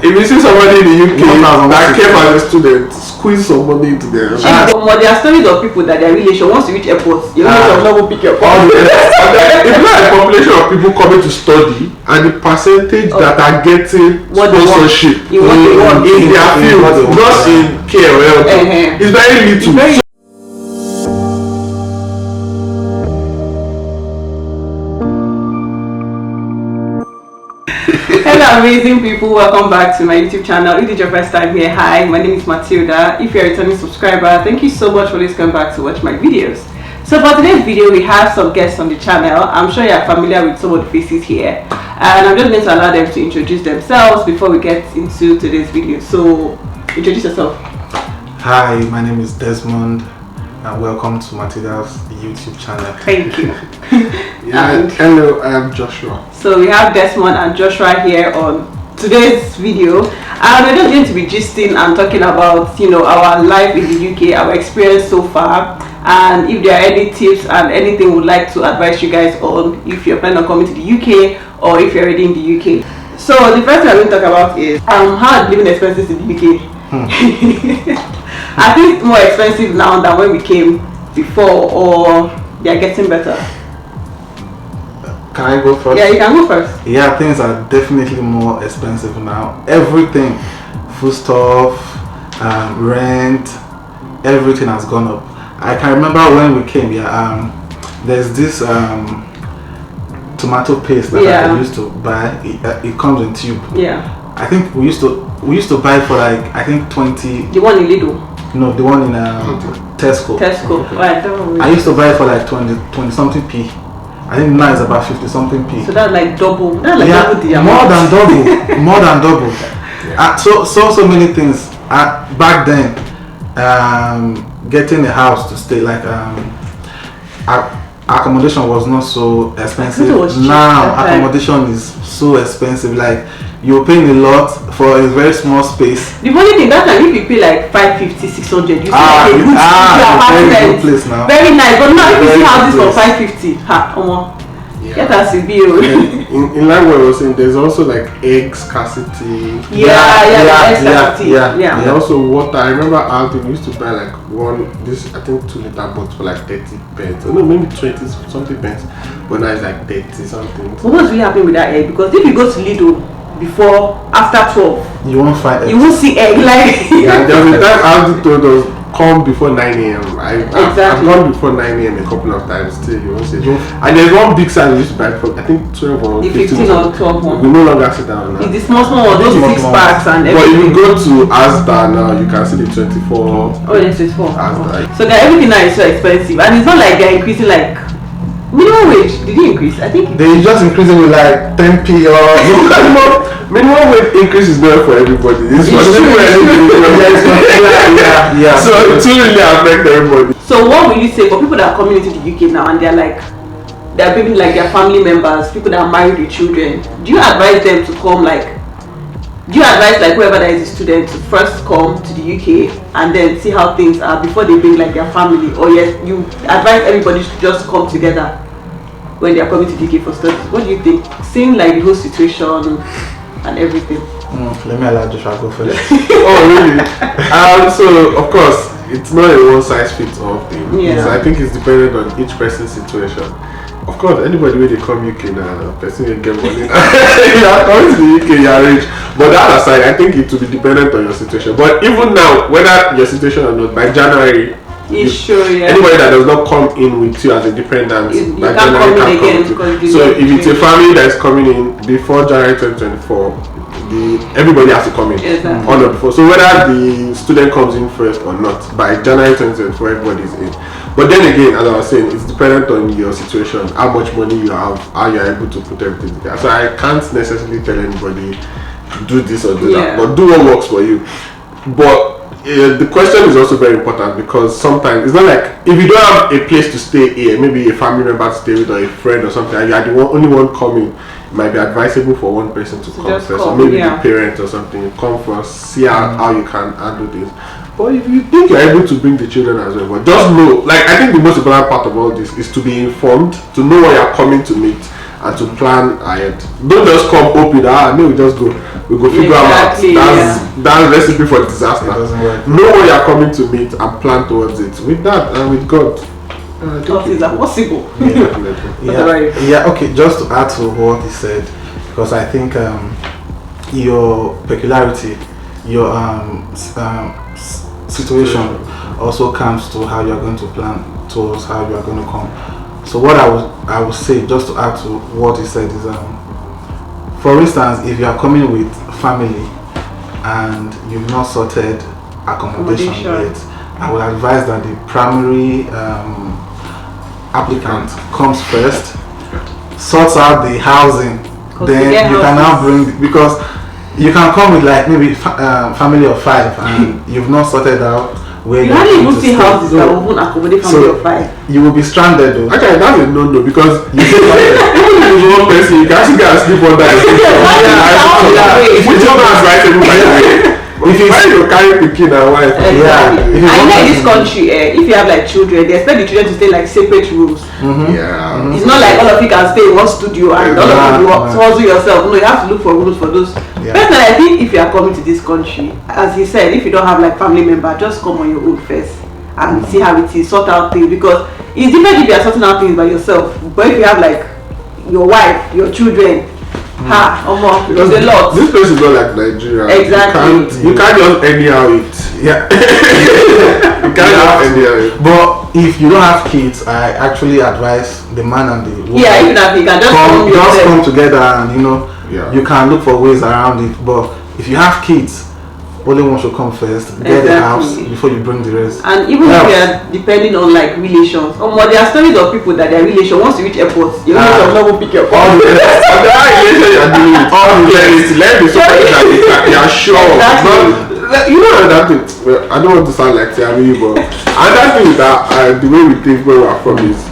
If you see somebody in the UK that came as a student, squeeze some money into them. There are stories of people that their relation, once you reach airport, your relation will not go pick your call. If you have a population of people coming to study and the percentage that are getting sponsorship in their field, not in care or health, is very little. Hello amazing people, welcome back to my YouTube channel. If it's your first time here, hi, my name is Matilda. If you're a returning subscriber, thank you so much for always coming back to watch my videos. So for today's video, we have some guests on the channel. I'm sure you're familiar with some of the faces here, and I'm just going to allow them to introduce themselves before we get into today's video. So introduce yourself. Hi, my name is Desmond and welcome to Matilda's YouTube channel. Thank you. And hello, I am Joshua. So we have Desmond and Joshua here on today's video, and we're just going to be gisting and talking about, you know, our life in the UK, our experience so far, and if there are any tips and anything we'd like to advise you guys on if you're planning on coming to the UK or if you're already in the UK. So the first thing I'm going to talk about is how living expenses in the UK. I think it's more expensive now than when we came before, or they're getting better. Can I go first? Yeah, you can go first. Yeah, things are definitely more expensive now. Everything, foodstuff, rent, everything has gone up. I can remember when we came. There's this tomato paste that I used to buy. It comes in tube. Yeah. I think we used to buy for like, I think 20. The one in Lidl. No, the one in Tesco. Tesco. Okay. I used to buy it for like 20 something p. I think now it's about 50 something p. So that's like double. That's like double the amount. More than double. So many things. Back then, getting a house to stay, like accommodation was not so expensive. Now accommodation is so expensive. Like you're paying a lot for a very small space. The funny thing, that time if you pay like 550, 600, you see like a good apartment. Place now. Very nice, but now if you see houses for 550, get us a bill. In line what I was saying, there's also like egg scarcity. Yeah. And also water. I remember Alvin used to buy like I think 2 liter bottles for like 30 pence. Or no, maybe 20 something pence. But now it's like 30 something. What was really happening with that egg? Because if you go to Lidl after 12, you won't find eggs. You won't see egg like. Yeah, there was a time Alvin told us come before 9 a.m. I've gone before 9 a.m. a couple of times. Still, you won't see. And there's one big sign we used to buy for, I think 12 or 15 or 12 one. We no longer sit down now. It's the small one, those 6 packs and everything. But if you go to Asda now, you can see the 24. Oh, yes, 24. Asda. So everything now is so expensive, and it's not like they're increasing like minimum wage. Did you increase? I think they just increasing with like 10p or minimum wage increase is not for everybody. It's for yeah. So it really affect everybody. So what will you say for people that are coming into the UK now and they're people like their family members, people that are married with children? Do you advise them to come do you advise like whoever that is a student to first come to the UK and then see how things are before they bring like their family, or yes, you advise everybody to just come together when they are coming to the UK for studies? What do you think? Seeing like the whole situation and everything. Let me allow Joshua go first. Oh really? So of course it's not a one size fits all thing. Yeah. So I think it's dependent on each person's situation. Of course, anybody when they come UK now, person will get money. You are coming to the UK, you are rich. But that aside, I think it will be dependent on your situation. But even now, whether your situation or not, by January, anybody that does not come in with you as a dependent, by January can't come in. So if it's a family that is coming in before January 2024, everybody has to come in on or before. So whether the student comes in first or not, by January 2024, everybody is in. But then again, as I was saying, it's dependent on your situation, how much money you have, how you are able to put everything together. So I can't necessarily tell anybody do this or do that, but do what works for you. But the question is also very important, because sometimes it's not like if you don't have a place to stay here, maybe a family member to stay with or a friend or something, and you are the only one coming, it might be advisable for one person to come first, or maybe the parent or something. Come first, see how you can handle this. But if you think you're able to bring the children as well, but just know, like I think the most important part of all this is to be informed, to know what you're coming to meet, and to plan ahead. Don't just come open. We just go. We go figure Exactly, out. That's recipe for disaster. It doesn't work. Know what you are coming to meet and plan towards it. With that and with God. What is that possible? Okay, just to add to what he said, because I think your peculiarity, your situation also comes to how you are going to plan towards how you are going to come. So what I would say, just to add to what he said, is for instance, if you are coming with family and you've not sorted accommodation yet, I would advise that the primary applicant comes first, sorts out the housing, then you can now bring, because you can come with like maybe family of 5 and you've not sorted out where you hardly even see houses that will accommodate family of 5. You will be stranded though. Actually, that's a no because you even if you one person, you can actually go and sleep under the which one has right everybody. If you carry pikin and wife, I know in this country, if you have like children, they expect the children to stay like separate rooms. It's not like all of you can stay in one studio and all of you hustle yourself. No, you have to look for rooms for those. Personally, I think if you are coming to this country, as he said, if you don't have like family member, just come on your own first and see how it is, sort out things, because it's different if you are sorting out things by yourself. But if you have like your wife, your children, because a lot. This place is not like Nigeria. Exactly. You can't just anyhow eat. Yeah. You can't just anyhow eat. But if you don't have kids, I actually advise the man and the woman. Yeah, even if you can just come together and you can look for ways around it. But if you have kids, only one should come first, get the house before you bring the rest. And even if you are depending on like relations, there are stories of people that their relation, once you reach airport, your relation will not pick your call. All the relation you are doing with, all the let me so that you are sure. You know that thing. Well, I don't want to sound like Tiami, but another thing that the way we think where we are from is,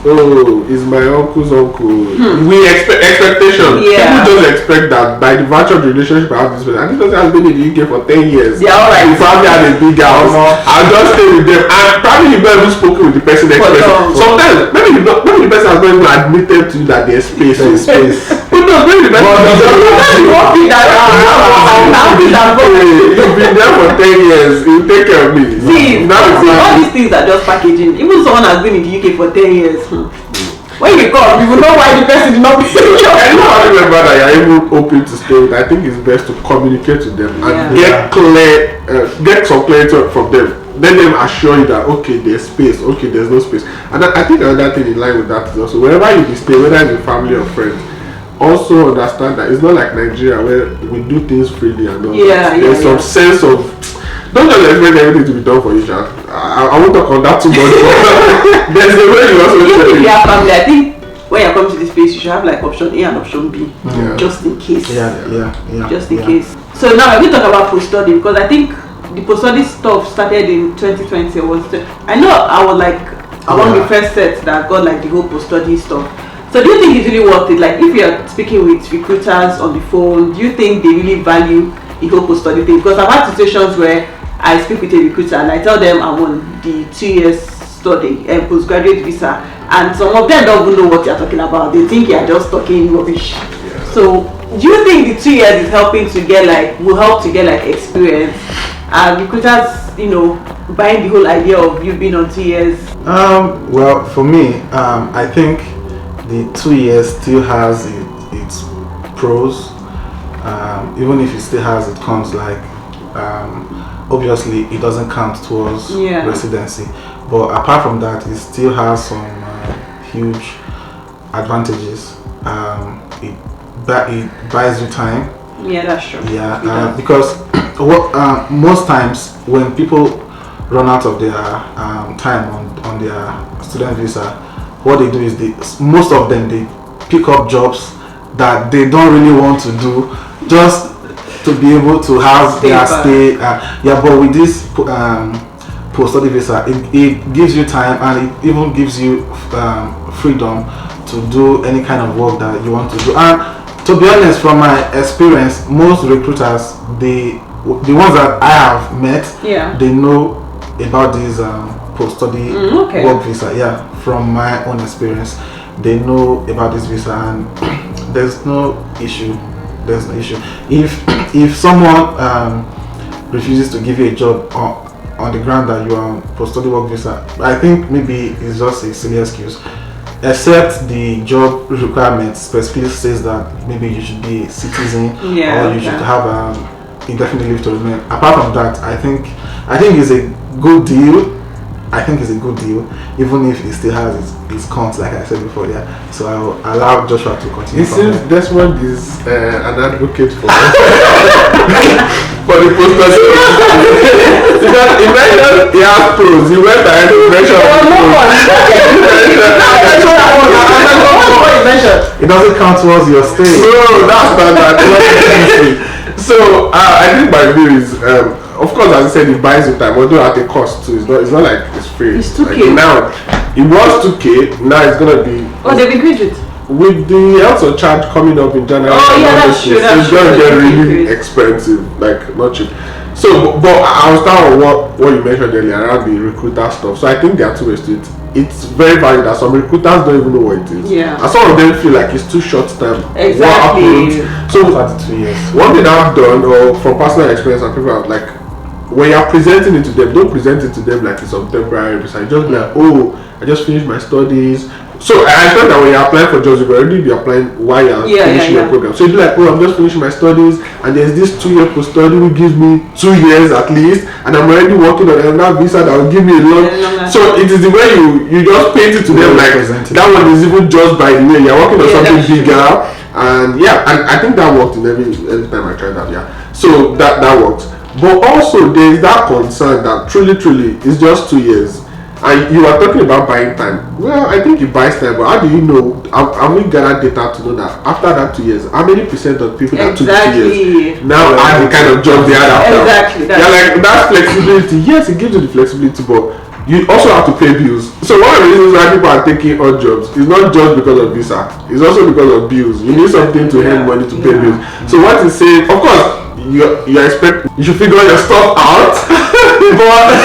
is my uncle's uncle. We expect expectation. People just expect that by the virtue of the relationship I have this person, and this person has been in the UK for 10 years. Yeah, alright. The family had a big house. I'll just stay with them, and probably you've not even spoken with the person expressing. Sometimes maybe the person has not even admitted to you that there's space. But no, maybe the person you've been there for 10 years, you take care of me. See, all these things are just packaging. Even someone has been in the UK for 10 years. When you come, you will know why the person did not be secure. I know how remember that you're even open to stay with. I think it's best to communicate to them and get some clarity from them. Let them assure you that okay, there's space, okay, there's no space. And I think another thing in line with that is also wherever you stay, whether it's with family or friends, also understand that it's not like Nigeria where we do things freely and all. There's some sense of don't just expect everything to be done for you. I won't talk on that too much, but there's a way you also even if you have family, I think when you're coming to this place you should have like option A and option B, just in case. Just in case. So now we talk about post-study, because I think the post-study stuff started in 2020 I know I was like among the first sets that got like the whole post-study stuff. So do you think it's really worth it? Like if you're speaking with recruiters on the phone, do you think they really value the whole post-study thing? Because I've had situations where I speak with a recruiter and I tell them I'm on the 2 years study and postgraduate visa, and some of them don't even know what you're talking about. They think you're just talking rubbish. So do you think the 2 years is helping to get will help to get experience? And recruiters, buying the whole idea of you being on 2 years? Well, for me, I think the 2 years still has its pros. Even if it still has its cons, obviously it doesn't count towards residency. But apart from that, it still has some huge advantages. It buys you time. Yeah, that's true. Yeah, because most times when people run out of their time on their student visa, what they do is most of them they pick up jobs that they don't really want to do just to be able to have their stay. But with this post-study visa, it gives you time and it even gives you freedom to do any kind of work that you want to do. And to be honest, from my experience, most recruiters, the ones that I have met, they know about this post-study work visa. From my own experience, they know about this visa, and there's no issue. There's no issue. If someone refuses to give you a job on the ground that you are on post-study work visa, I think maybe it's just a silly excuse. Except the job requirements specifically says that maybe you should be a citizen or you should have indefinite leave to remain. Apart from that, I think it's a good deal. I think it's a good deal, even if it still has its cons, like I said before. Yeah. So I will allow Joshua to continue. It seems Desmond is an advocate for for the post-study. Because he mentioned he has pros. He went ahead and mentioned it doesn't count towards your stay. No, that's not that. So I think my view is, of course, as I said, it buys you time, although at a cost too. It's not like it's free. It's 2K. Like now, it was 2K. Now it's gonna be. Oh, they've increased it. With the health surcharge coming up in January, that's true. It's gonna get really expensive, like not cheap. So, but I'll start on what you mentioned earlier around the recruiter stuff. So I think there are two ways to it. It's very valid that some recruiters don't even know what it is. Yeah. And some of them feel like it's too short term. Exactly. So 32 years. one thing I've done, or from personal experience, and people are like, when you're presenting it to them, don't present it to them like it's some temporary visa. Just be like, oh, I just finished my studies. So I thought that when you're applying for jobs, you already be applying while you're finishing your program. So you'd be like, oh, I'm just finishing my studies, and there's this 2-year post-study which gives me 2 years at least, and I'm already working on another visa that will give me a long. So it is the way you just paint it to them like that one is even just by the way you're working on something bigger, and and I think that worked in every time I tried that. Yeah, so that worked. But also there is that concern that truly it's just 2 years. And you are talking about buying time. Well, I think it buys time, but how do you know? Have we gathered data to know that after that 2 years, how many percent of people that took 2 years now are the kind of job they had after? Exactly. Like that flexibility. Yes, it gives you the flexibility, but you also have to pay bills. So one of the reasons why people are taking odd jobs is not just because of visa. It's also because of bills. You need something to earn money to pay bills. So what is saying? Of course, you expect you should figure your stuff out, but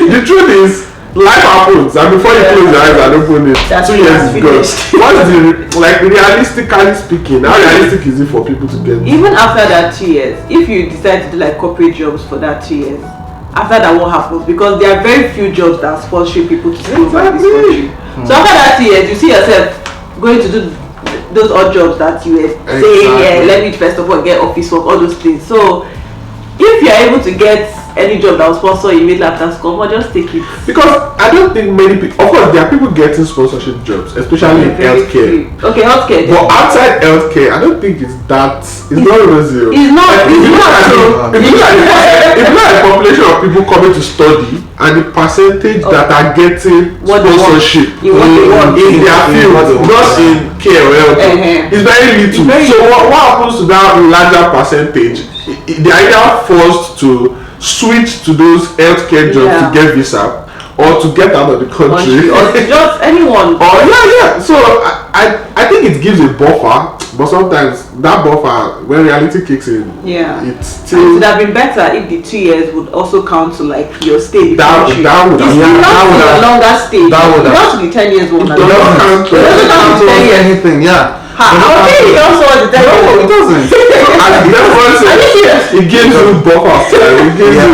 the truth is, life happens, and before you close your eyes and open it, 2 years is gone. What's the realistically speaking? How realistic is it for people to get? Even after that 2 years, if you decide to do like corporate jobs for that 2 years, after that what happens? Because there are very few jobs that sponsor people to stay over this country. So after that 2 years, you see yourself going to do those odd jobs that you were saying, let me first of all get office work, all those things. So if you are able to get any job that will sponsor you immediately after school, or just take it. Because I don't think many people, of course there are people getting sponsorship jobs, especially in healthcare. Okay, healthcare. But outside healthcare, I don't think it's not rosy. It's not. If you look at the population of people coming to study and the percentage that are getting sponsorship in their field, not in care or healthcare, it's very little. So what happens to that larger percentage? They are either forced to switch to those healthcare jobs to get visa, or to get out of the country, or to just anyone. So I think it gives a buffer, but sometimes that buffer, when reality kicks in, it's still. It would have been better if the 2 years would also count to like your stay in the country. That would have a longer stay. That would have to be 10 years one. It doesn't count to anything. Yeah. Okay, also the it doesn't. It gives you buffer. It gives you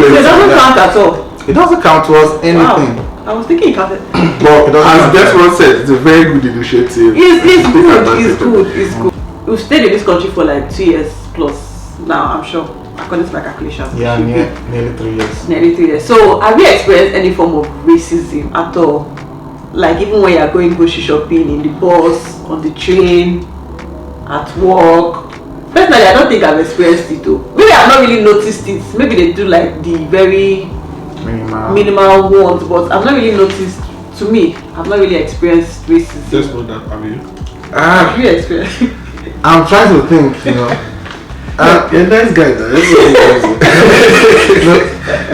it doesn't count at all. It doesn't count towards anything. Wow. I was thinking it counted. But as Desmond said, it's a very good initiative. It's good. We've stayed in this country for like 2 years plus now, I'm sure, according to my calculations. Yeah, nearly 3 years. Nearly 3 years. So have you experienced any form of racism at all? Like even when you're going grocery shopping, in the bus, on the train, at work? Personally, I don't think I've experienced it though. Maybe I've not really noticed it. Maybe they do like the very minimal ones, but I've not really noticed. To me, I've not really experienced racism. Just know that, have you? Have you experienced? I'm trying to think, you know. You're a nice guy though.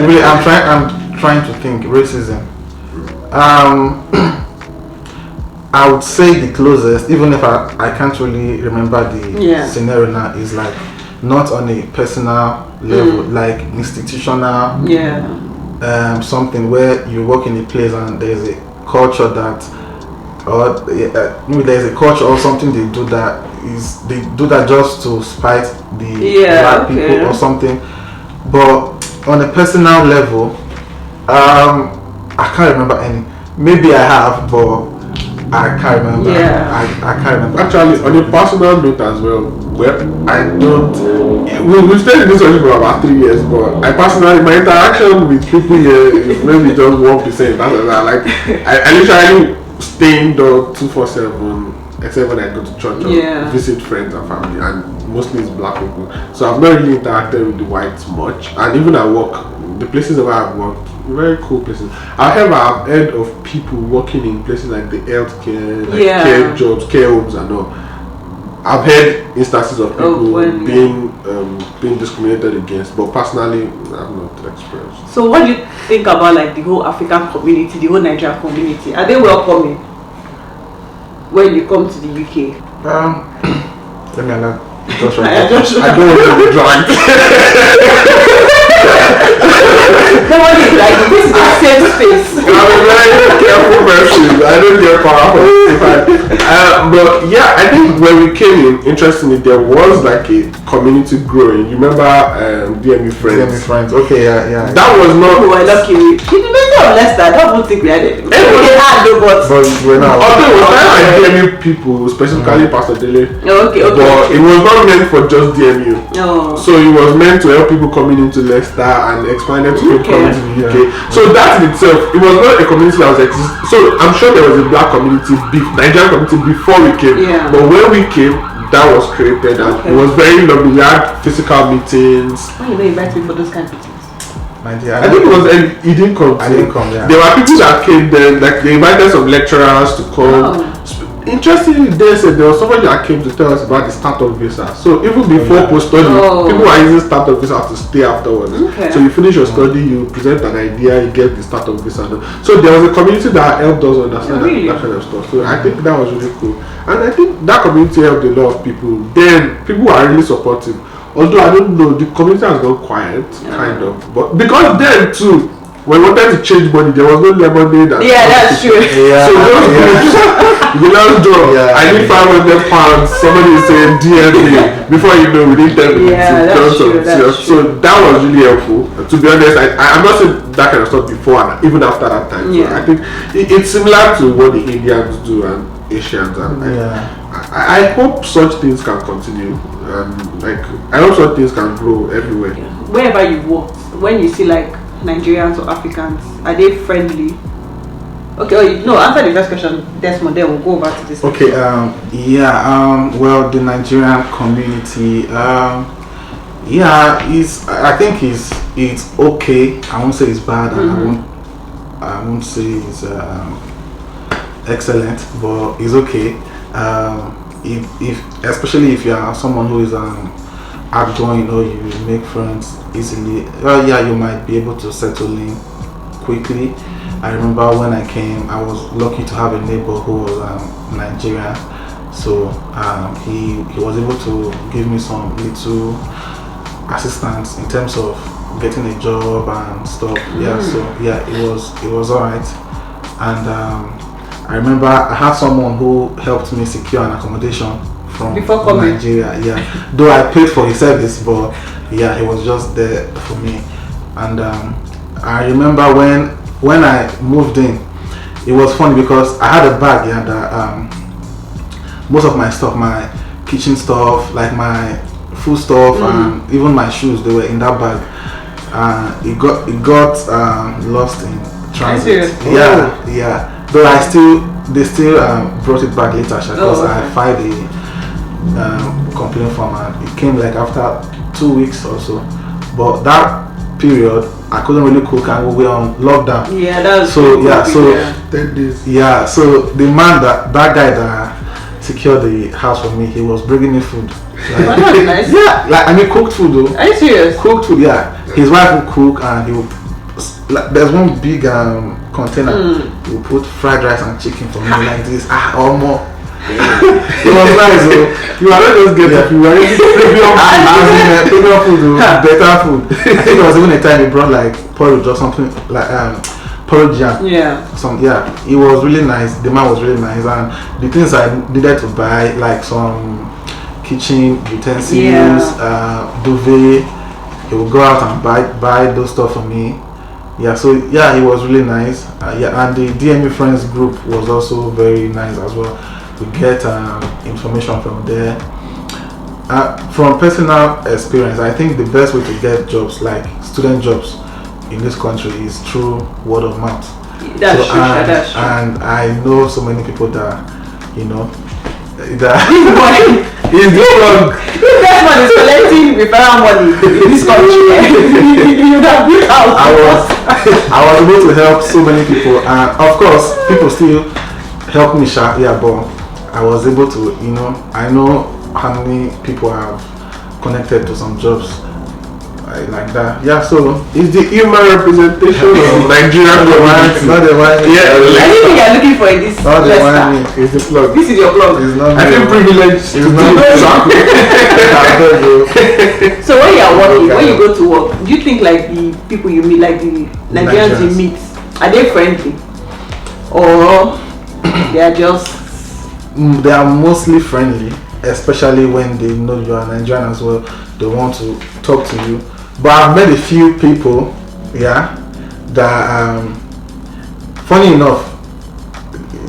Really, I'm trying to think. Racism. I would say the closest, even if I can't really remember the scenario now, is like not on a personal level, like institutional. Yeah. Something where you work in a place and there's a culture that or maybe there's a culture or something they do that just to spite the black people or something. But on a personal level, I can't remember any. Maybe I have, but I can't remember. I can't remember. Actually, on a personal note as well, I don't. We've stayed in this country for about 3 years, but I personally, my interaction with people here is maybe just 1%. Like, I literally stay indoor 247, except when I go to church or visit friends and family, and mostly it's black people. So I've not really interacted with the whites much, and even at work, the places where I've worked, very cool places. However, I've heard of people working in places like the healthcare, care jobs, care homes and all. I've heard instances of people being discriminated against, but personally, I've not experienced. So what do you think about like the whole African community, the whole Nigerian community? Are they welcoming when you come to the UK? Let me allow Joshua. I don't want to be dragged. Nobody is like, this is a safe space. I'm a very careful person. I don't get powerful. But yeah, I think when we came in, interestingly, there was like a community growing. You remember DMU Friends? DMU Friends. Okay, yeah. That was not. We were lucky. In the middle of Leicester, I don't think we had it. We had no, but we're not. Although it was kind of like DMU people, specifically Pastor Dele. Okay. But it was not meant for just DMU. No. So it was meant to help people coming into Leicester and expanded to people coming to the UK. So that in itself, it was not a community that was existing. So I'm sure there was a black community, Nigerian community before we came. Yeah. But when we came, that was created and it was very lovely. We had physical meetings. Why you don't invite me for those kind of meetings? I think it was he didn't come. I didn't come. Yeah. There were people that came then, like they invited some lecturers to come. Interestingly, they said there was somebody that came to tell us about the startup visa. So even before post-study, people were using startup visa to stay afterwards. Okay. So you finish your study, you present an idea, you get the startup visa. So there was a community that helped us understand that kind of stuff. So I think that was really cool. And I think that community helped a lot of people. Then people are really supportive. Although I don't know, the community has gone quiet, kind of. But because then too, when we wanted to change money, there was no lemonade. That's true. So those groups, you know, I need £500. Somebody is saying DNA. Before you know, we need 10 minutes. So that was really helpful. To be honest, I'm not saying that kind of stuff before and even after that time. So I think it's similar to what the Indians do and Asians, and I hope such things can continue. I hope such things can grow everywhere. Wherever you work, when you see like Nigerians or Africans, are they friendly? Okay, no, answer the first question, Desmond, then we'll go over to this. Okay, well, the Nigerian community, I think it's okay. I won't say it's bad, and I won't say it's excellent, but it's okay. If especially if you are someone who is outgoing or you make friends easily, you might be able to settle in quickly. I remember when I came, I was lucky to have a neighbor who was Nigerian, so he was able to give me some little assistance in terms of getting a job and stuff. It was alright. And I remember I had someone who helped me secure an accommodation from Nigeria. Yeah, though I paid for his service, but he was just there for me. And I remember when I moved in, it was funny because I had a bag that most of my stuff, my kitchen stuff, like my food stuff, and even my shoes, they were in that bag. It got lost in transit. Yeah. Though they still brought it back later because I filed a complaint form, and it came like after 2 weeks or so. But that period, I couldn't really cook and we were on lockdown. Yeah, that's so 10 days. Yeah, so the man that guy that secured the house for me, he was bringing me food. Like, that's nice. Yeah, like I mean cooked food though. Are you serious? Cooked food, yeah. His wife would cook and he would. Like, there's one big container. He would put fried rice and chicken for me like this. Or more. It was nice though. You are not just getting food. You are getting premium food, better food. I think there was even a time he brought like porridge or something like porridge jam. Yeah. It was really nice. The man was really nice, and the things I needed to buy, like some kitchen utensils, duvet, he would go out and buy those stuff for me. Yeah, so it was really nice. And the DME friends group was also very nice as well. We get information from there. From personal experience, I think the best way to get jobs, like student jobs in this country, is through word of mouth. That's true. That's true. And I know so many people that, that He's no wrong. If that man is collecting referral money in this country, you would have built out. I was able to help so many people, and of course, people still help me. But I was able to, I know how many people have connected to some jobs like that. Yeah, so It's the human representation of Nigerian government. not the one. Anything you're looking for in this Not the one. Leicester, It's the plug. this is your plug. It's not. I feel privileged to It's do not. this. So when you're working, when you go to work, do you think like the people you meet, like the Nigerians you meet, are they friendly? Or they are just... They are mostly friendly, especially when they know you are Nigerian as well. They want to talk to you. But I've met a few people, that funny enough,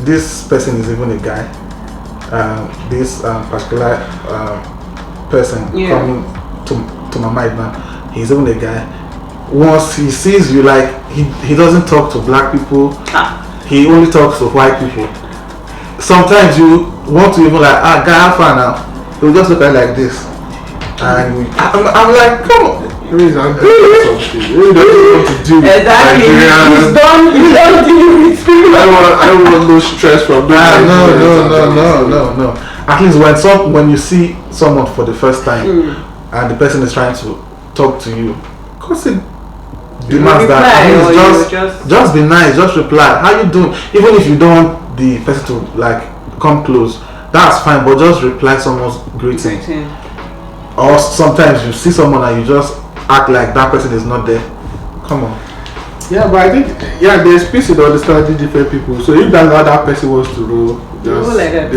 this person is even a guy. This particular person coming to my mind now, he's even a guy. Once he sees you, like he doesn't talk to black people, he only talks to white people. Sometimes you want to even like, guy, how far now? He'll just look at it like this, and I'm like, come on. He's something. He doesn't want to do with Exactly. Nigerians. He's done dealing with people. I don't want no stress from them. No. At least when you see someone for the first time, and the person is trying to talk to you, because it demands that. Just be nice, just reply. How you doing? Even if you don't want the person to like come close, that's fine. But just reply someone's greeting. Or sometimes you see someone and you just act like that person is not there. Come on. Yeah, but I think there's space in understanding different people. So if that other person wants to roll, just like that.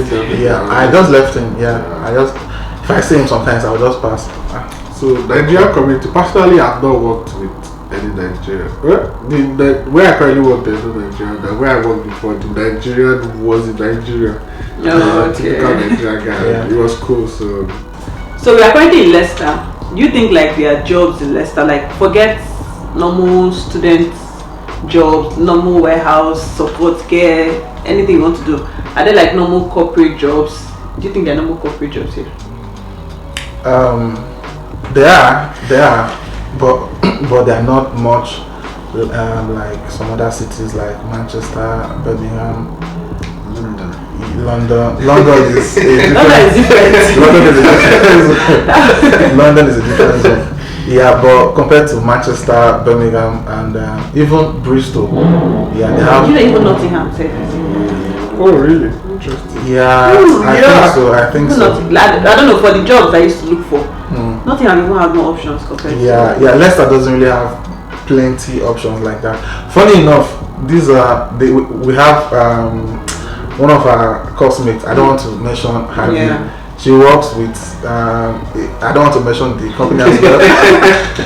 I just left him. If I see him sometimes, I'll just pass. So Nigerian community, personally, I've not worked with any Nigerian. Where I currently work, there's no Nigerian. And where I worked before, the Nigerian was in Nigeria. Typical Nigerian guy. Yeah. It was cool. So we are currently in Leicester. Do you think like there are jobs in Leicester? Like forget normal student jobs, normal warehouse, support care, anything you want to do. Are there like normal corporate jobs? Do you think there are normal corporate jobs here? There are, but they are not much like some other cities like Manchester, Birmingham, London is different. London is a different zone. Yeah, but compared to Manchester, Birmingham, and even Bristol, they have. You know, even Nottingham. oh really? Interesting. Yeah, I think so. I don't know, for the jobs I used to look for. Nottingham even have no options compared to. Leicester doesn't really have plenty options like that. Funny enough, we have one of our classmates. I don't want to mention her name. She works with I don't want to mention the company as well.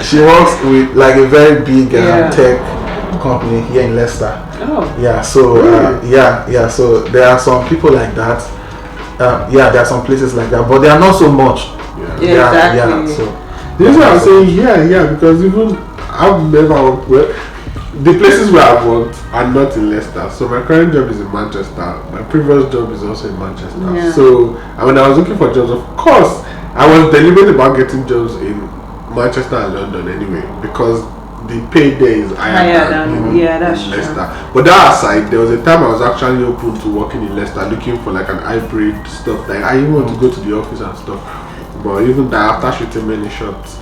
She works with like a very big tech company here in Leicester. So there are some people like that. There are some places like that, but there are not so much. Exactly. So this is what I'm saying. Because even I've never worked with the places where I've worked are not in Leicester. So my current job is in Manchester. My previous job is also in Manchester. So when I was looking for jobs, of course, I was deliberate about getting jobs in Manchester and London anyway, because the pay there is higher than that's Leicester. True. But that aside, there was a time I was actually open to working in Leicester, looking for like an hybrid stuff. Like I even want to go to the office and stuff. But even that, after shooting many shots,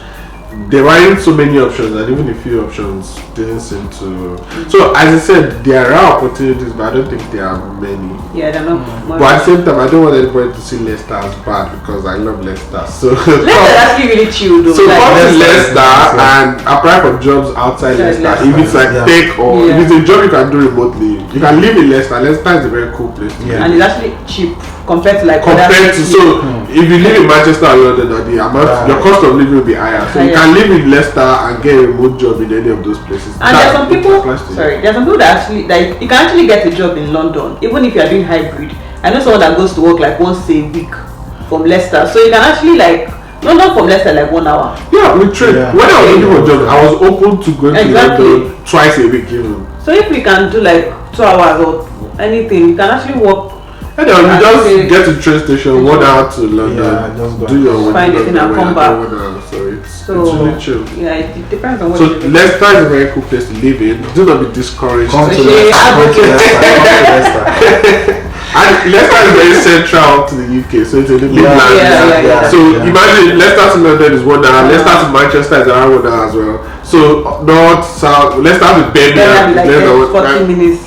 there weren't so many options, and even a few options didn't seem to. So as I said, there are opportunities, but I don't think there are many. Yeah, they're not. But at the same time, I don't want anybody to see Leicester as bad because I love Leicester. So Leicester is actually really chill though. so like, come to Leicester yeah. and apply for jobs outside Just Leicester. Leicester. If it's like Yeah. tech or Yeah. if it's a job you can do remotely, you can live in Leicester. Leicester is a very cool place to Yeah. live. and it's actually cheap compared to like Compared other to cities. so if you live in Manchester or London, or the amount your cost of living will be higher. So you Higher. can live in Leicester and get a remote job in any of those places. And there are some people. applies to you. Sorry, there are some people that actually like you can actually get a job in London even if you are doing hybrid. I know someone that goes to work like once a week from Leicester, so you can actually like not from Leicester like 1 hour. Yeah, we trade. Yeah. When I was looking for jobs, I was open to going Exactly. to London twice a week even. So if we can do like 2 hours or anything, you can actually work. And then you And just say- get to train station, 1 hour to London, Yeah, just go do your work, Find it and London, come and back. go down. So it's So really chill. yeah, it depends on what So you do. Leicester is a very cool place to live in. Do not be discouraged. Come to So Leicester. she- Come to Leicester. Come to Leicester. And Leicester is very central to the UK, so it's a little bit Yeah. land. Yeah. So Yeah. imagine Leicester to London is 1 hour, Leicester to Manchester is around 1 hour as well. So north, south, Leicester to Then Birmingham, like Leicester, 40 minutes.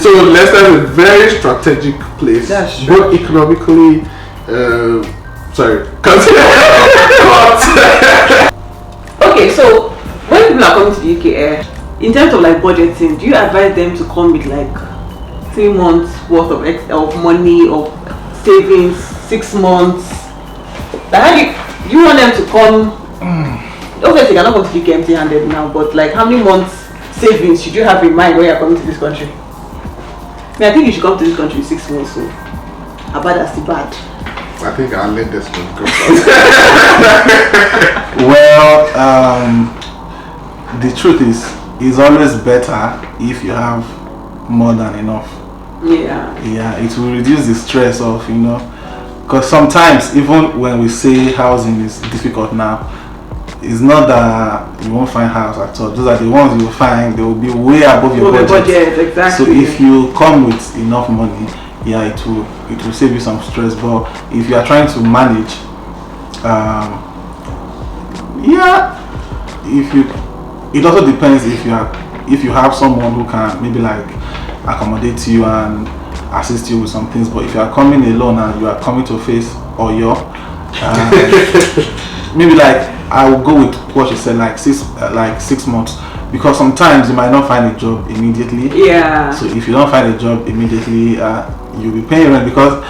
so Leicester is a very strategic place, That's true. both economically. Sorry, Okay, so when people are coming to the UK, in terms of like budgeting, do you advise them to come with like 3 months worth of money or savings, 6 months? Like how do you want them to come? Obviously, you cannot come to the UK empty-handed now, but like how many months savings should you have in mind when you are coming to this country? I think you should come to this country with 6 months. So, how bad as the bad? I think I'll let this one go. Well, the truth is, it's always better if you have more than enough. Yeah. Yeah, it will reduce the stress of, because sometimes even when we say housing is difficult now, it's not that you won't find house at all. Those are the ones you will find, they will be way above your Over budget. exactly. So if you come with enough money, yeah, it will save you some stress. But if you are trying to manage, it also depends if you have someone who can maybe like accommodate you and assist you with some things. But if you are coming alone and you are coming to face Oyo, maybe like I will go with what you said, like 6 months, because sometimes you might not find a job immediately. Yeah. So if you don't find a job immediately, you'll be paying rent, because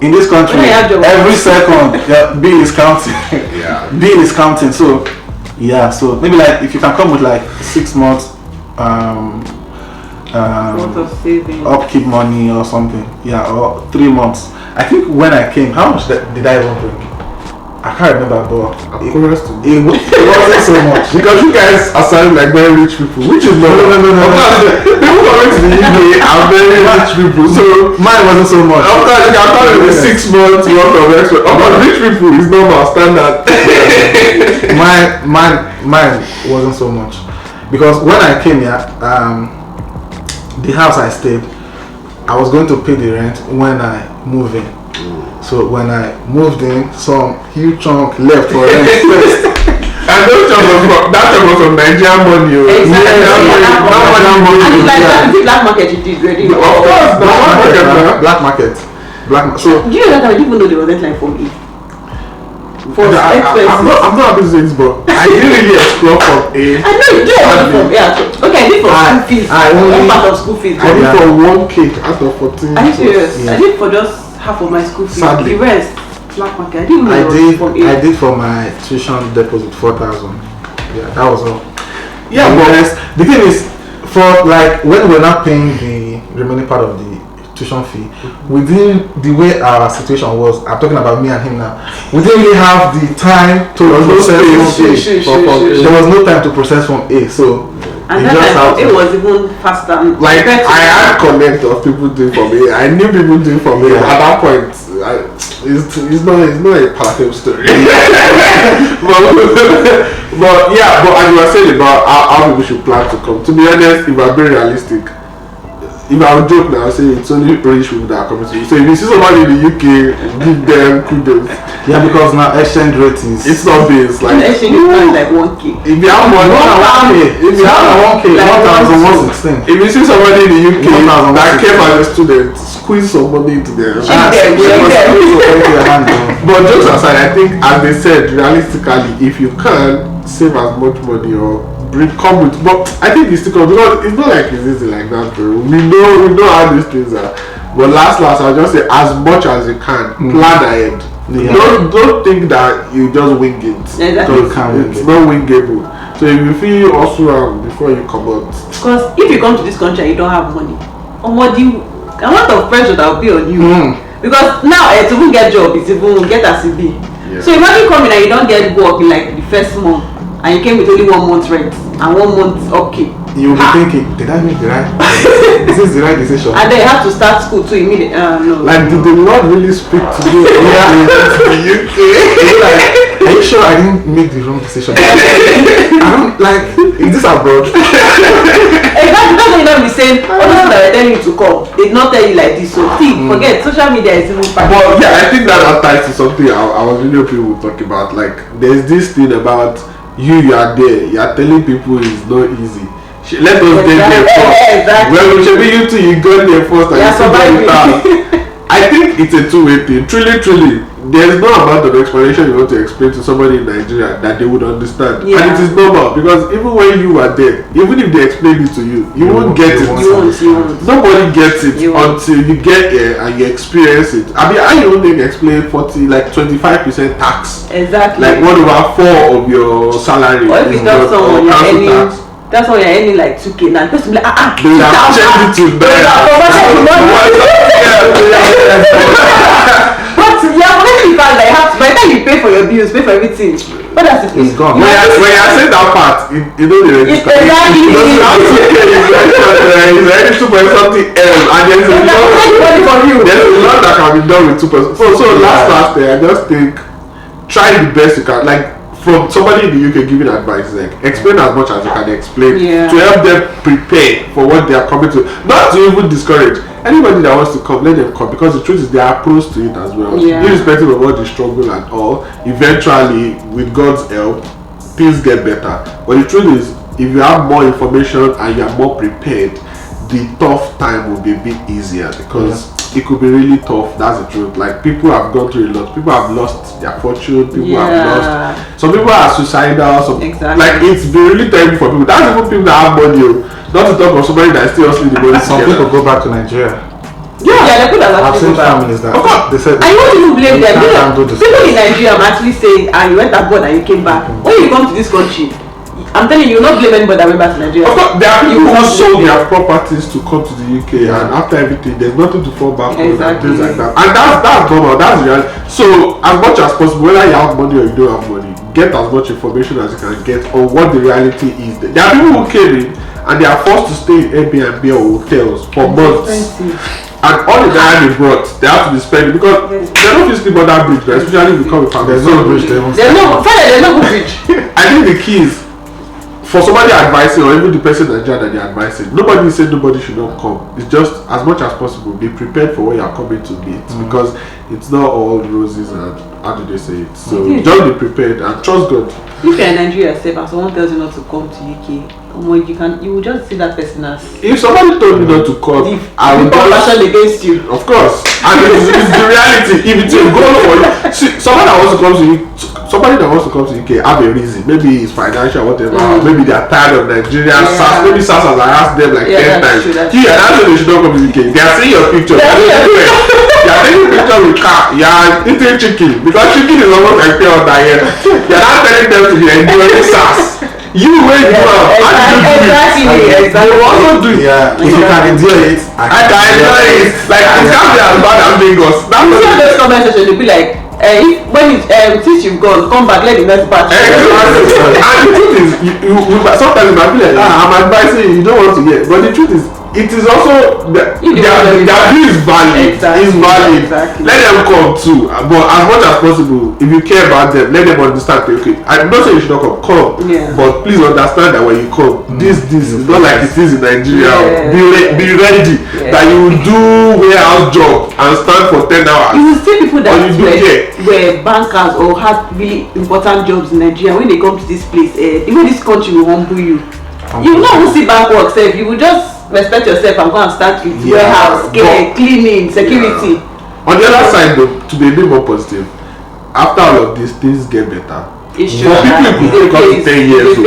in this country When I have job, every second bill is counting. Yeah. Bill is counting. So yeah, so maybe like if you can come with like 6 months Worth of savings. upkeep money or something, yeah, or 3 months. I think when I came, how much did I even bring? I can't remember, but it wasn't so much. Because you guys are sounding like very rich people, which is not. No. People coming to the UK are very rich people, so Mine wasn't so much. of course you can come in with 6 months worth of extra. Of course, rich people is normal standard. Mine wasn't so much, because when I came here, the house I stayed, I was going to pay the rent when I moved in. So when I moved in, some huge chunk left for rent first. And those chunk was from Nigerian money. Exactly. Nigerian money. And it's like Yeah. that black market you did already. Of course, Black market. So Do you know that I didn't even know there was deadline for me? For expenses. I'm not happy to say this, but I didn't really explore from A. I know you did from okay, I did for school fees. One part of school fees. I did Yeah. for 1K out of 14. Are you serious? Yeah. I did for just half of my school fees. Sadly. The rest, black market. I didn't know it was from I A. did for my tuition deposit 4,000. Yeah, that was all. Yeah, The but rest- the thing is, for like when we're not paying the remaining part of the tuition fee, within the way our situation was, I'm talking about me and him now, we didn't really have the time to process from A. Sure. There was no time to process from A, so And you that just have time, to. it was even faster. like compared to- I had connect of people doing for me. I knew people doing for me. Yeah. At that point, it's not a palatable story. but yeah, but as you were saying about how people should plan to come. To be honest, if I'm being realistic, if I would joke now, say it's only rich people that are coming to you. So if you see somebody in the UK, give them kudos. Yeah, because now exchange rate is. It's not base like. Exchange is like 1K. If you have money, if you have 1K, 1,116. If you see somebody in the UK that came as a student, squeeze some money into them. But jokes aside, I think as they said, realistically, if you can save as much money or come with, but I think it's still because it's not like it's easy like that, bro. We know how these things are. But last, I'll just say as much as you can, plan ahead. Yeah. Don't think that you just wing it. Exactly. It's not wingable. So if you feel also before you come out. Because if you come to this country and you don't have money, a lot of pressure that will be on you. Because now to even get job is even get a CV. Yeah. So imagine coming and you don't get work in like the first month and you came with only 1 month rent and 1 month upkeep. You'll be thinking, did I make the right? Is this the right decision? And then you have to start school too immediately. No. Like, did the Lord really speak to you? Yeah, the UK. Like, are you sure I didn't make the wrong decision? I don't like. Is this abroad? Exactly. That's why you know be saying. All those that are telling you to come, they not tell you like this. So forget social media is even fine. But yeah, I think that ties to something I was really hoping we'll talk about. Like, there's this thing about you are there. You are telling people it's not easy. Let us get there first. Exactly. Well, we should be you two, you got there first and you survive. I think it's a two-way thing. Truly, there's no amount of explanation you want to explain to somebody in Nigeria that they would understand. Yeah. And it is normal because even when you are there, even if they explain it to you, you won't get it. Nobody gets it until you get here and you experience it. I mean, I only explain 25% tax. Exactly. Like 1/4 of your salary. Or if it's not someone you're earning. That's why you're earning like 2K now. The person will be like, they have changed it to But yeah, when you find that you have to, by the time you pay for your bills, pay for everything, but that's it. It's gone. When you say that part, you don't even register. Exactly. It's already 2 point something else, and there's a lot that can be done with 2%. So last day, I just think try the best you can. Like, from somebody in the UK giving advice, like explain as much as you can explain to help them prepare for what they are coming to. Not to even discourage anybody that wants to come, let them come, because the truth is they are pros to it as well. Irrespective of all the struggle and all, eventually with God's help, things get better. But the truth is, if you have more information and you are more prepared, the tough time will be a bit easier because it could be really tough. That's the truth. Like, people have gone through a lot. People have lost their fortune. People have lost. Some people are suicidal. Like, it's been really terrible for people. That's even people that have money. Not to talk of somebody that is still hustling the money. Some people go back to Nigeria. Yeah, they could have actually go back. Families that they said. I won't even blame them. People in Nigeria are actually saying, you went abroad and you came back. When you come to this country, I'm telling you, not blame anybody that went back to Nigeria. Of course, there are people who sold their properties to come to the UK, and after everything, there's nothing to fall back on and things like that. And that's normal. That's real. So, as much as possible, whether you have money or you don't have money, get as much information as you can get on what the reality is. There are people who came in and they are forced to stay in Airbnb or hotels for months. And all the time they brought, they have to be spending because they don't physically bother bridge, especially if you come with family. There's no bridge. There's no bridge. I think the key is, for somebody advising, or even the person that they're advising, nobody said nobody should not come. It's just as much as possible, be prepared for what you are coming to meet because it's not all roses and how do they say it? So just be prepared and trust God. If you're in Nigeria safe and someone tells you not to come to UK, you will just see that person as. If somebody told me not to come, I would just against you. Of course, and it's the reality. If it's a goal for you, see, somebody that wants to come to UK have a reason. Maybe it's financial, whatever. Maybe they are tired of Nigeria. Maybe SARS has harassed them like 10 times. That's why they should not come to UK. They are seeing your picture. They are taking picture with car. You are eating chicken because chicken is almost like pure diet. You are not telling them to be enjoying SARS. You wait exactly. They also do it. Yeah, if you can endure it, I can enjoy it. Like, it can't be as bad as Lagos. That's what those comment section will be like. Since you've gone, come back, let the next batch. And the truth is, sometimes you might be like, I'm advising you don't want to hear. But the truth is, it is also their view is valid. Exactly. It's valid. Exactly. Let them come too, but as much as possible, if you care about them, let them understand. Okay, I'm not saying you should not come, Yeah. but please understand that when you come, this is not like it is in Nigeria. Yeah. Be ready that you will do warehouse job and stand for 10 hours. You will see people that were bankers or had really important jobs in Nigeria. When they come to this place, the way this country will humble you. You will not even see bank work, sef. You will just respect yourself and go and start with warehouse, cleaning, security. On the other side though, to be a bit more positive, after all of this, things get better. It's true. For people, it could take up to 10 years. So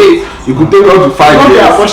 it could take up to 5 years. I'm not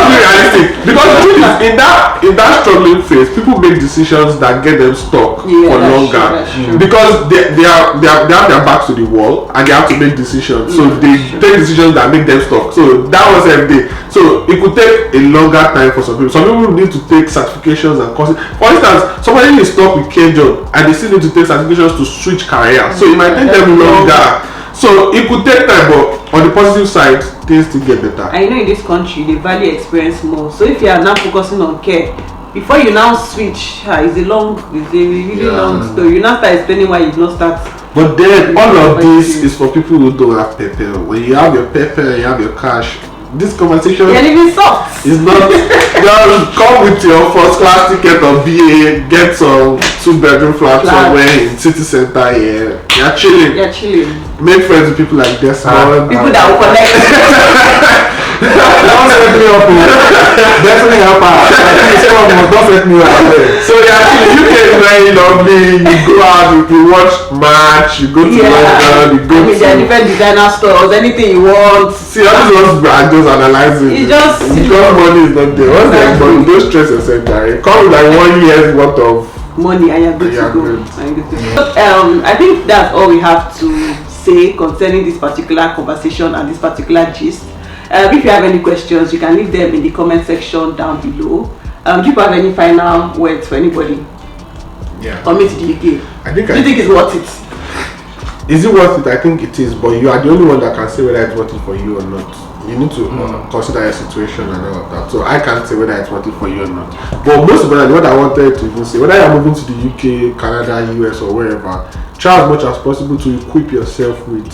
being realistic. Because the truth is, in that struggling phase, people make decisions that get them stuck for longer. Because they have their backs to the wall and they have to make decisions. So they take decisions that make them stuck. So that was every day. So it could take a longer time for some people. Some people need to take certifications and courses. For instance, somebody is stuck with care job and they still need to take certifications to switch career. So it might take them longer. So it could take time, but on the positive side, things still get better. And you know, in this country, they value experience more. So if you are now focusing on care, before you now switch, it's a really long story. You now start explaining why you not start. But then all of this is for people who don't have paper. When you have your paper, you have your cash. This conversation even soft. is not just come with your first class ticket of BA, get some 2-bedroom flat somewhere in city center here. You're chilling. Make friends with people like this. People that will connect. Don't set me up. Definitely help out. Don't set me up. So you can very lovely. You go out, you watch match, you go to London, you go to different designer stores, anything you want. See, all these ones are just analyzing. Because money is not there. Once they're money, don't stress yourself, Gary. Come with like 1 year's worth of money and you're good to go. I think that's all we have to say concerning this particular conversation and this particular gist. If you have any questions, you can leave them in the comment section down below. Do you have any final words for anybody? Yeah. Coming to the UK. Do you think it's worth it? Is it worth it? I think it is, but you are the only one that can say whether it's worth it for you or not. You need to consider your situation and all of that. So I can't say whether it's worth it for you or not. But most importantly, what I wanted to even say, whether you're moving to the UK, Canada, US or wherever, try as much as possible to equip yourself with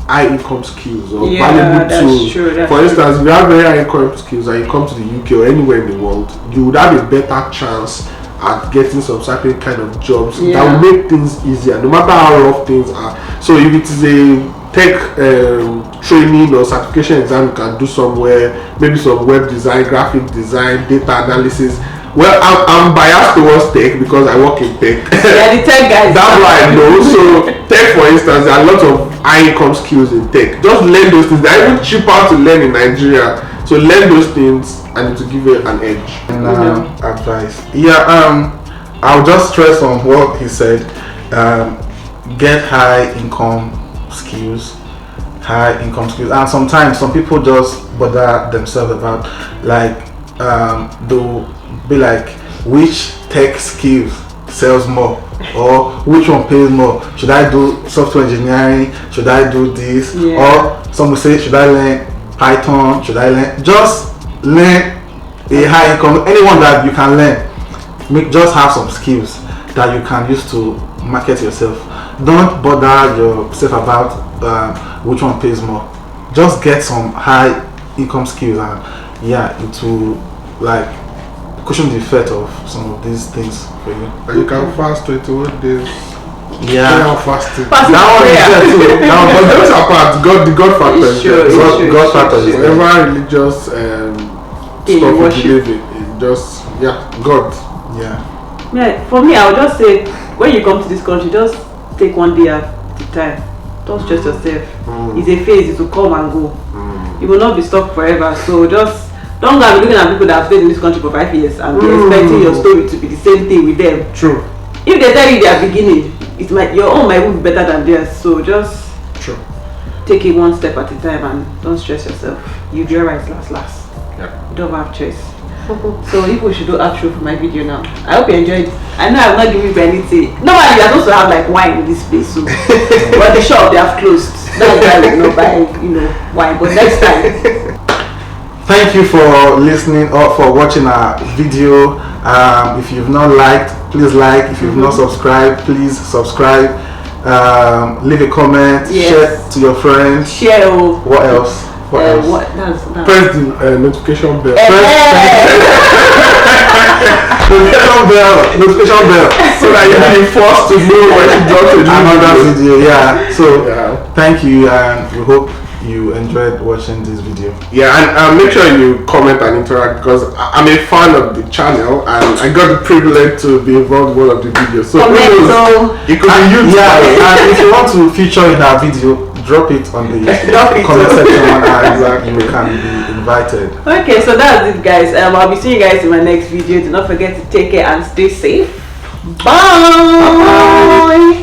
high income skills or valuable tools. For instance, if you have very high income skills and you come to the UK or anywhere in the world, you would have a better chance at getting some certain kind of jobs that will make things easier, no matter how rough things are. So if it is a tech training or certification exam you can do somewhere, maybe some web design, graphic design, data analysis. Well, I'm biased towards tech because I work in tech. Yeah, the tech guys. That's why I know. So tech, for instance, there are a lot of high income skills in tech. Just learn those things. They're even cheaper to learn in Nigeria. So learn those things and to give you an edge. And advice. I'll just stress on what he said. Get high income skills. And sometimes some people just bother themselves about they'll be like, which tech skills sells more or which one pays more? Should I do software engineering? Should I do this? Or some will say, should I learn Python? Should I learn? Just learn a high income, anyone that you can learn. Just have some skills that you can use to market yourself. Don't bother yourself about which one pays more. Just get some high income skills and it will cushion the effect of some of these things for you. And you can fast 21 days. Fasting. That one is there too. But those are part. The God factor is there. God factor is there. Whatever religious stuff you believe in, just God. Yeah. For me, I would just say, when you come to this country, just take one day at a time. Don't stress yourself. It's a phase. It will come and go. You will not be stuck forever. So just don't go and be looking at people that have stayed in this country for 5 years and be expecting your story to be the same thing with them. True. If they tell you they are beginning, your own might be better than theirs. So just take it one step at a time and don't stress yourself. You'll be alright last. You don't have choice. So people should do outro for my video now. I hope you enjoyed. I know I'm not giving you anything. Normally you're supposed to have wine in this place, so but the shop they have closed. That's why we not buy wine. But next time. thank you for listening or for watching our video. If you've not liked, please like. If you've not subscribed, please subscribe. Leave a comment. Share to your friends. Share. What else? What else? Press the notification bell. Notification bell, so that you'll be forced to know when you drop another video. Yeah. So thank you, and we hope you enjoyed watching this video. Yeah, and make sure you comment and interact, because I'm a fan of the channel and I got the privilege to be involved in one of the videos. So it could be you. Yeah, and if you want to feature in our video, drop it on the comment section and you can be invited. Okay, so that's it, guys. I'll be seeing you guys in my next video. Do not forget to take care and stay safe. Bye.